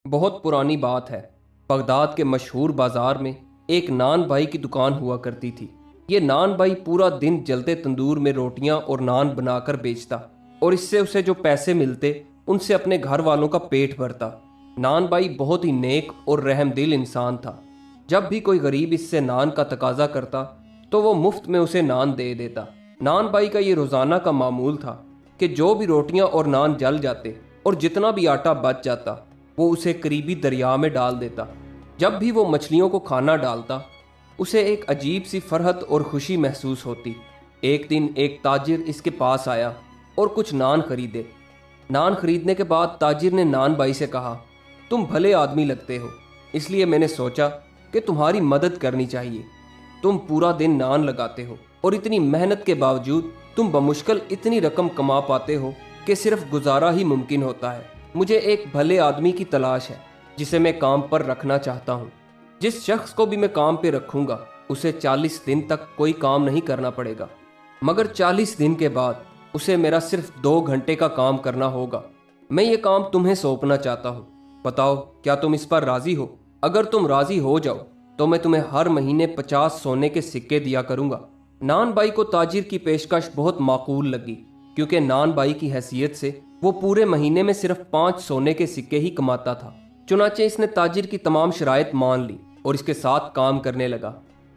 बहुत पुरानी बात है। बगदाद के मशहूर बाजार में एक नान भाई की दुकान हुआ करती थी। ये नान भाई पूरा दिन जलते तंदूर में रोटियां और नान बनाकर बेचता और इससे उसे जो पैसे मिलते उनसे अपने घर वालों का पेट भरता। नान भाई बहुत ही नेक और रहमदिल इंसान था। जब भी कोई गरीब इससे नान का तकाजा करता तो वो मुफ्त में उसे नान दे देता। नान भाई का ये रोज़ाना का मामूल था कि जो भी रोटियां और नान जल जाते और जितना भी आटा बच जाता वो उसे करीबी दरिया में डाल देता। जब भी वो मछलियों को खाना डालता उसे एक अजीब सी फरहत और खुशी महसूस होती। एक दिन एक ताजिर इसके पास आया और कुछ नान खरीदे। नान खरीदने के बाद ताजिर ने नान भाई से कहा, तुम भले आदमी लगते हो, इसलिए मैंने सोचा कि तुम्हारी मदद करनी चाहिए। तुम पूरा दिन नान लगाते हो और इतनी मेहनत के बावजूद तुम बमुश्किल इतनी रकम कमा पाते हो कि सिर्फ गुजारा ही मुमकिन होता है। मुझे एक भले आदमी की तलाश है जिसे मैं काम पर रखना चाहता हूँ। जिस शख्स को भी मैं काम पे रखूँगा उसे 40 दिन तक कोई काम नहीं करना पड़ेगा, मगर 40 दिन के बाद उसे मेरा सिर्फ 2 घंटे का काम करना होगा। मैं ये काम तुम्हें सौंपना चाहता हूँ। बताओ, क्या तुम इस पर राज़ी हो? अगर तुम राज़ी हो जाओ तो मैं तुम्हें हर महीने 50 सोने के सिक्के दिया करूँगा। नान भाई को ताजिर की पेशकश बहुत माकूल लगी, क्योंकि नान भाई की हैसियत से वो पूरे महीने में सिर्फ 5 सोने के सिक्के ही कमाता था। चुनाचे इसने ताजिर की तमाम शराइत मान ली और इसके साथ काम करने लगा।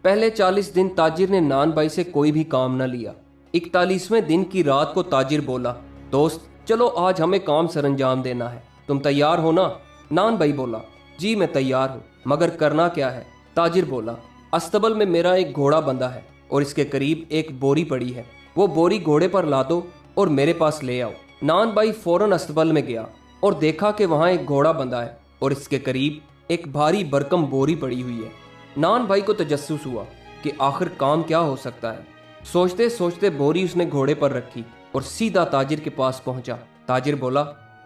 पहले 40 दिन ताजिर ने नान भाई से कोई भी काम न लिया। 41वें दिन की रात को ताजिर बोला, दोस्त चलो आज हमें काम सरंजाम देना है, तुम तैयार हो ना? नान भाई बोला, जी मैं तैयार हूँ, मगर करना क्या है? ताजिर बोला, अस्तबल में मेरा एक घोड़ा बंधा है और इसके करीब एक बोरी पड़ी है। वो बोरी घोड़े पर ला दो और मेरे पास ले आओ। नान भाई फौरन अस्तबल में गया और देखा कि वहाँ एक घोड़ा बंधा है और इसके करीब एक भारी भरकम बोरी पड़ी हुई है। नान भाई को तजस्सुस हुआ कि आखिर काम क्या हो सकता है। सोचते सोचते बोरी उसने घोड़े पर रखी और सीधा ताजिर के पास पहुंचा। ताजिर बोला,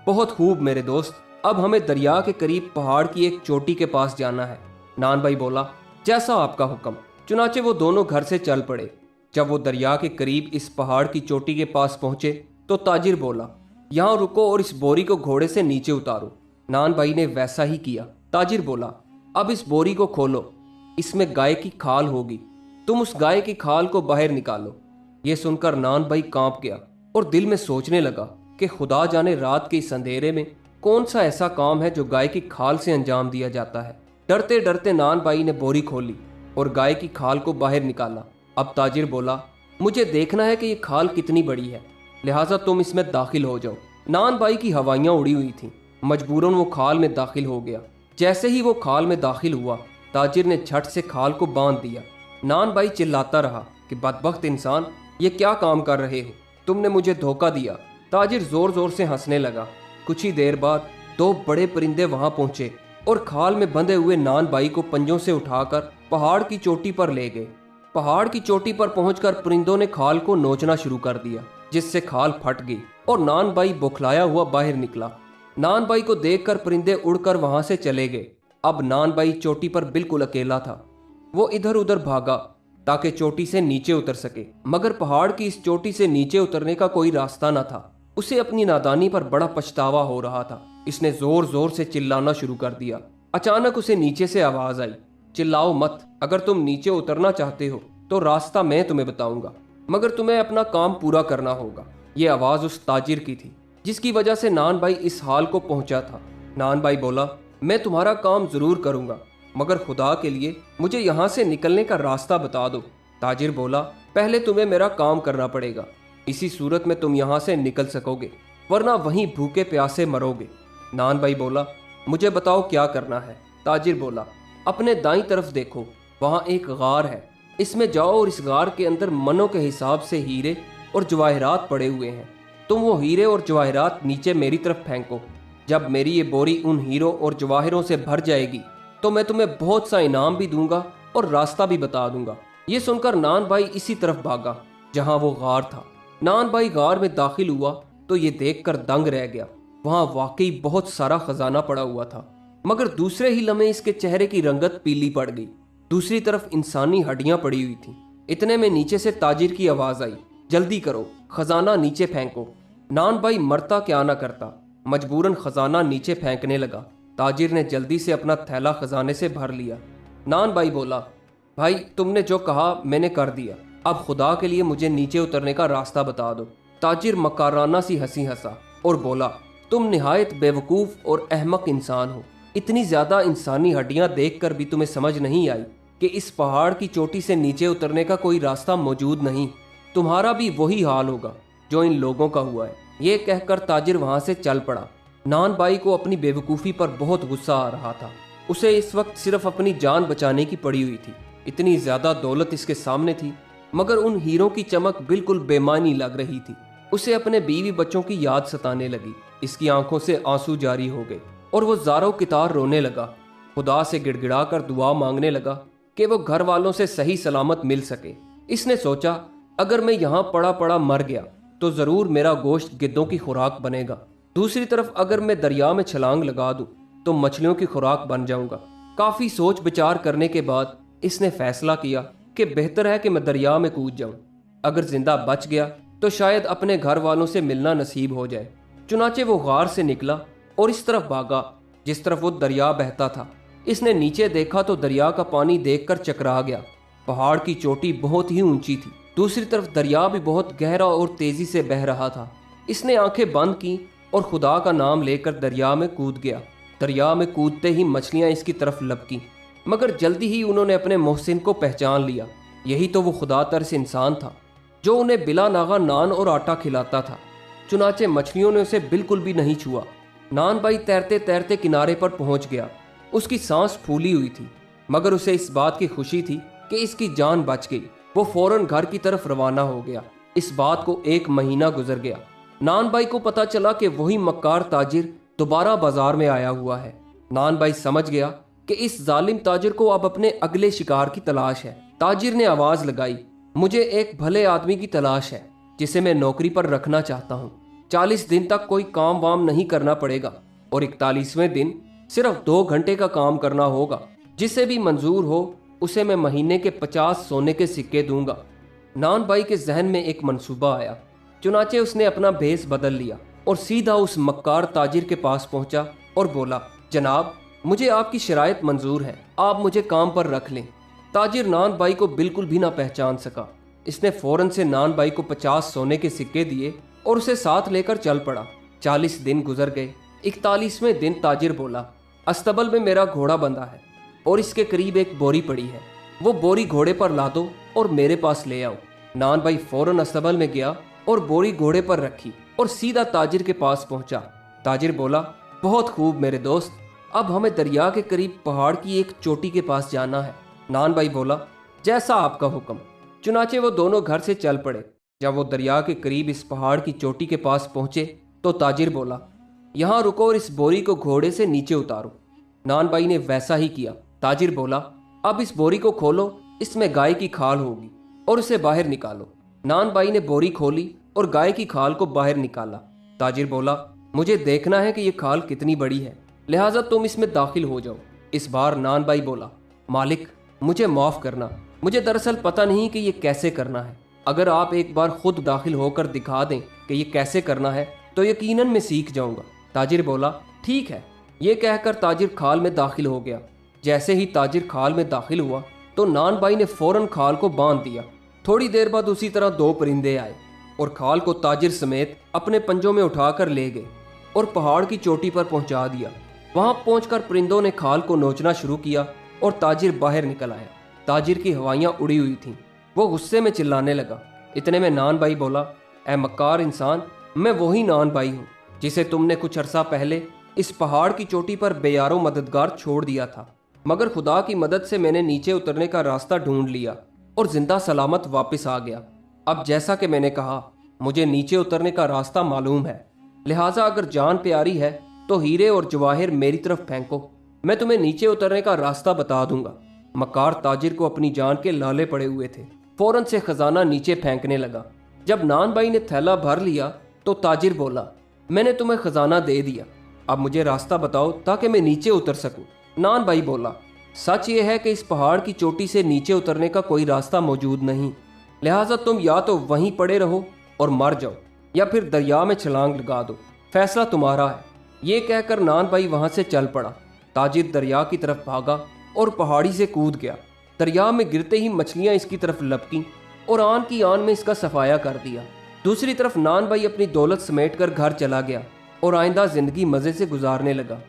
बहुत खूब मेरे दोस्त, अब हमें दरिया के करीब पहाड़ की एक चोटी के पास जाना है। नान भाई बोला, जैसा आपका हुक्म। चुनाचे वो दोनों घर से चल पड़े। जब वो दरिया के करीब इस पहाड़ की चोटी के पास पहुंचे तो ताजिर बोला, यहाँ रुको और इस बोरी को घोड़े से नीचे उतारो। नान भाई ने वैसा ही किया। ताजिर बोला, अब इस बोरी को खोलो, इसमें गाय की खाल होगी, तुम उस गाय की खाल को बाहर निकालो। ये सुनकर नान भाई कांप गया और दिल में सोचने लगा कि खुदा जाने रात के इस अंधेरे में कौन सा ऐसा काम है जो गाय की खाल से अंजाम दिया जाता है। डरते डरते नान भाई ने बोरी खोली और गाय की खाल को बाहर निकाला। अब ताजिर बोला, मुझे देखना है कि ये खाल कितनी बड़ी है, लिहाजा तुम इसमें दाखिल हो जाओ। नान भाई की हवाइयाँ उड़ी हुई थीं, मजबूरन वो खाल में दाखिल हो गया। जैसे ही वो खाल में दाखिल हुआ ताजिर ने झट से खाल को बांध दिया। नान भाई चिल्लाता रहा कि बदबख्त इंसान, ये क्या काम कर रहे हो, तुमने मुझे धोखा दिया। ताजिर जोर जोर से हंसने लगा। कुछ ही देर बाद 2 बड़े परिंदे वहां पहुंचे और खाल में बंधे हुए नान भाई को पंजों से उठाकर पहाड़ की चोटी पर ले गए। पहाड़ की चोटी पर पहुंचकर परिंदों ने खाल को नोचना शुरू कर दिया, जिससे खाल फट गई और नान भाई बौखलाया हुआ बाहर निकला। नान भाई को देखकर परिंदे उड़कर वहां से चले गए। अब नान भाई चोटी पर बिल्कुल अकेला था। वो इधर उधर भागा ताकि चोटी से नीचे उतर सके, मगर पहाड़ की इस चोटी से नीचे उतरने का कोई रास्ता न था। उसे अपनी नादानी पर बड़ा पछतावा हो रहा था। इसने जोर जोर से चिल्लाना शुरू कर दिया। अचानक उसे नीचे से आवाज आई, चिल्लाओ मत, अगर तुम नीचे उतरना चाहते हो तो रास्ता मैं तुम्हें बताऊंगा, मगर तुम्हें अपना काम पूरा करना होगा। ये आवाज उस ताजिर की थी जिसकी वजह से नान भाई इस हाल को पहुंचा था। नान भाई बोला, मैं तुम्हारा काम जरूर करूंगा, मगर खुदा के लिए मुझे यहाँ से निकलने का रास्ता बता दो। ताजिर बोला, पहले तुम्हें मेरा काम करना पड़ेगा, इसी सूरत में तुम यहाँ से निकल सकोगे, वरना वहीं भूखे प्यासे मरोगे। नान भाई बोला, मुझे बताओ क्या करना है। ताजिर बोला, अपने दाईं तरफ देखो, वहाँ एक गार है, इसमें जाओ और इस गार के अंदर मनों के हिसाब से हीरे और जवाहरात पड़े हुए हैं। तुम वो हीरे और जवाहरात नीचे मेरी तरफ फेंको। जब मेरी ये बोरी उन हीरों और जवाहरों से भर जाएगी तो मैं तुम्हें बहुत सा इनाम भी दूंगा और रास्ता भी बता दूंगा। ये सुनकर नान भाई इसी तरफ भागा जहां वो गार था। नान भाई गार में दाखिल हुआ तो ये देखकर दंग रह गया। वहां वाकई बहुत सारा खजाना पड़ा हुआ था, मगर दूसरे ही लम्हे इसके चेहरे की रंगत पीली पड़ गई। दूसरी तरफ इंसानी हड्डियां पड़ी हुई थी। इतने में नीचे से ताजिर की आवाज आई, जल्दी करो, खजाना नीचे फेंको। नान भाई मरता क्या ना करता, मजबूरन खजाना नीचे फेंकने लगा। ताजिर ने जल्दी से अपना थैला खजाने से भर लिया। नान भाई बोला, भाई तुमने जो कहा मैंने कर दिया, अब खुदा के लिए मुझे नीचे उतरने का रास्ता बता दो। ताजिर मकाराना सी हंसी हंसा और बोला, तुम निहायत बेवकूफ़ और अहमक इंसान हो। इतनी ज़्यादा इंसानी हड्डियां देखकर भी तुम्हें समझ नहीं आई कि इस पहाड़ की चोटी से नीचे उतरने का कोई रास्ता मौजूद नहीं। तुम्हारा भी वही हाल होगा जो इन लोगों का हुआ है। ये कहकर ताजिर वहाँ से चल पड़ा। नान भाई को अपनी बेवकूफ़ी पर बहुत गुस्सा आ रहा था। उसे इस वक्त सिर्फ अपनी जान बचाने की पड़ी हुई थी। इतनी ज़्यादा दौलत इसके सामने थी, मगर उन हीरों की चमक बिल्कुल बेमानी लग रही थी। उसे अपने बीवी बच्चों की याद सताने लगी। इसकी आंखों से आंसू जारी हो गए और वो ज़ारो कितार रोने लगा। खुदा से गिड़गिड़ा कर दुआ मांगने लगा कि वो घर वालों से सही सलामत मिल सके। इसने सोचा, अगर मैं यहाँ पड़ा पड़ा मर गया तो ज़रूर मेरा गोश्त गिद्धों की खुराक बनेगा। दूसरी तरफ अगर मैं दरिया में छलांग लगा दूं तो मछलियों की खुराक बन जाऊंगा। काफ़ी सोच विचार करने के बाद इसने फैसला किया कि बेहतर है कि मैं दरिया में कूद जाऊं। अगर जिंदा बच गया तो शायद अपने घर वालों से मिलना नसीब हो जाए। चुनाचे वो गार से निकला और इस तरफ भागा जिस तरफ वो दरिया बहता था। इसने नीचे देखा तो दरिया का पानी देखकर चकरा गया। पहाड़ की चोटी बहुत ही ऊंची थी। दूसरी तरफ दरिया भी बहुत गहरा और तेजी से बह रहा था। इसने आंखें बंद की और खुदा का नाम लेकर दरिया में कूद गया। दरिया में कूदते ही मछलियां इसकी तरफ लपकी, मगर जल्दी ही उन्होंने अपने मोहसिन को पहचान लिया। यही तो वो खुदा तरस इंसान था जो उन्हें बिला नागा नान और आटा खिलाता था। चुनाचे मछलियों ने उसे बिल्कुल भी नहीं छुआ। नान भाई तैरते तैरते किनारे पर पहुंच गया। उसकी सांस फूली हुई थी, मगर उसे इस बात की खुशी थी कि इसकी जान बच गई। वो फौरन घर की तरफ रवाना हो गया। इस बात को 1 महीना गुजर गया। नान भाई को पता चला कि वही मक्कार ताजिर दोबारा बाजार में आया हुआ है। नान भाई समझ गया कि इस जालिम ताजिर को अब अपने अगले शिकार की तलाश है। ताजिर ने आवाज लगाई, मुझे एक भले आदमी की तलाश है जिसे मैं नौकरी पर रखना चाहता हूँ। 40 दिन तक कोई काम वाम नहीं करना पड़ेगा और 41वें दिन सिर्फ 2 घंटे का काम करना होगा। जिसे भी मंजूर हो उसे मैं महीने के 50 सोने के सिक्के दूंगा। नान भाई के जहन में एक मंसूबा आया। चुनाचे उसने अपना भेस बदल लिया और सीधा उस मक्कार ताजिर के पास पहुंचा और बोला, जनाब मुझे आपकी शराइत मंजूर है, आप मुझे काम पर रख लें। ताजिर नान भाई को बिल्कुल भी ना पहचान सका। इसने फौरन से नान भाई को 50 सोने के सिक्के दिए और उसे साथ लेकर चल पड़ा। 40 दिन गुजर गए। 41वें दिन ताजिर बोला, अस्तबल में मेरा घोड़ा बंधा है और इसके करीब एक बोरी पड़ी है। वो बोरी घोड़े पर ला दो और मेरे पास ले आओ। नान भाई फौरन अस्तबल में गया और बोरी घोड़े पर रखी और सीधा ताजिर के पास पहुंचा। ताजिर बोला, बहुत खूब मेरे दोस्त, अब हमें दरिया के करीब पहाड़ की एक चोटी के पास जाना है। नान भाई बोला, जैसा आपका हुक्म। चुनाचे वो दोनों घर से चल पड़े। जब वो दरिया के करीब इस पहाड़ की चोटी के पास पहुंचे तो ताजिर बोला, यहाँ रुको और इस बोरी को घोड़े से नीचे उतारो। नान भाई ने वैसा ही किया। ताजिर बोला, अब इस बोरी को खोलो, इसमें गाय की खाल होगी और उसे बाहर निकालो। नान भाई ने बोरी खोली और गाय की खाल को बाहर निकाला। ताजिर बोला, मुझे देखना है कि ये खाल कितनी बड़ी है, लिहाजा तुम इसमें दाखिल हो जाओ। इस बार नान भाई बोला, मालिक मुझे माफ़ करना, मुझे दरअसल पता नहीं कि ये कैसे करना है। अगर आप एक बार खुद दाखिल होकर दिखा दें कि ये कैसे करना है तो यकीनन मैं सीख जाऊंगा। ताजिर बोला, ठीक है। ये कहकर ताजिर खाल में दाखिल हो गया। जैसे ही ताजिर खाल में दाखिल हुआ तो नान भाई ने फौरन खाल को बांध दिया। थोड़ी देर बाद उसी तरह 2 परिंदे आए और खाल को ताजिर समेत अपने पंजों में उठाकर ले गए और पहाड़ की चोटी पर पहुंचा दिया। वहां पहुंचकर परिंदों ने खाल को नोचना शुरू किया और ताजिर बाहर निकल आया। ताजिर की हवाइयां उड़ी हुई थीं। वो गुस्से में चिल्लाने लगा। इतने में नान भाई बोला, ऐ मक्कार इंसान, मैं वही नान भाई हूँ जिसे तुमने कुछ अरसा पहले इस पहाड़ की चोटी पर बेयारो मददगार छोड़ दिया था, मगर खुदा की मदद से मैंने नीचे उतरने का रास्ता ढूंढ लिया और जिंदा सलामत वापस आ गया। अब जैसा कि मैंने कहा, मुझे नीचे उतरने का रास्ता मालूम है, लिहाजा अगर जान प्यारी है तो हीरे और जवाहिर मेरी तरफ फेंको, मैं तुम्हें नीचे उतरने का रास्ता बता दूंगा। मक्कार ताजिर को अपनी जान के लाले पड़े हुए थे। फौरन से खजाना नीचे फेंकने लगा। जब नान भाई ने थैला भर लिया तो ताजिर बोला, मैंने तुम्हें खजाना दे दिया, अब मुझे रास्ता बताओ ताकि मैं नीचे उतर सकूं। नान भाई बोला, सच ये है कि इस पहाड़ की चोटी से नीचे उतरने का कोई रास्ता मौजूद नहीं, लिहाजा तुम या तो वहीं पड़े रहो और मर जाओ या फिर दरिया में छलांग लगा दो, फैसला तुम्हारा है। ये कहकर नान भाई वहां से चल पड़ा। ताजिर दरिया की तरफ भागा और पहाड़ी से कूद गया। दरिया में गिरते ही मछलियां इसकी तरफ लपकीं और आन की आन में इसका सफाया कर दिया। दूसरी तरफ नान भाई अपनी दौलत समेट कर घर चला गया और आइंदा जिंदगी मज़े से गुजारने लगा।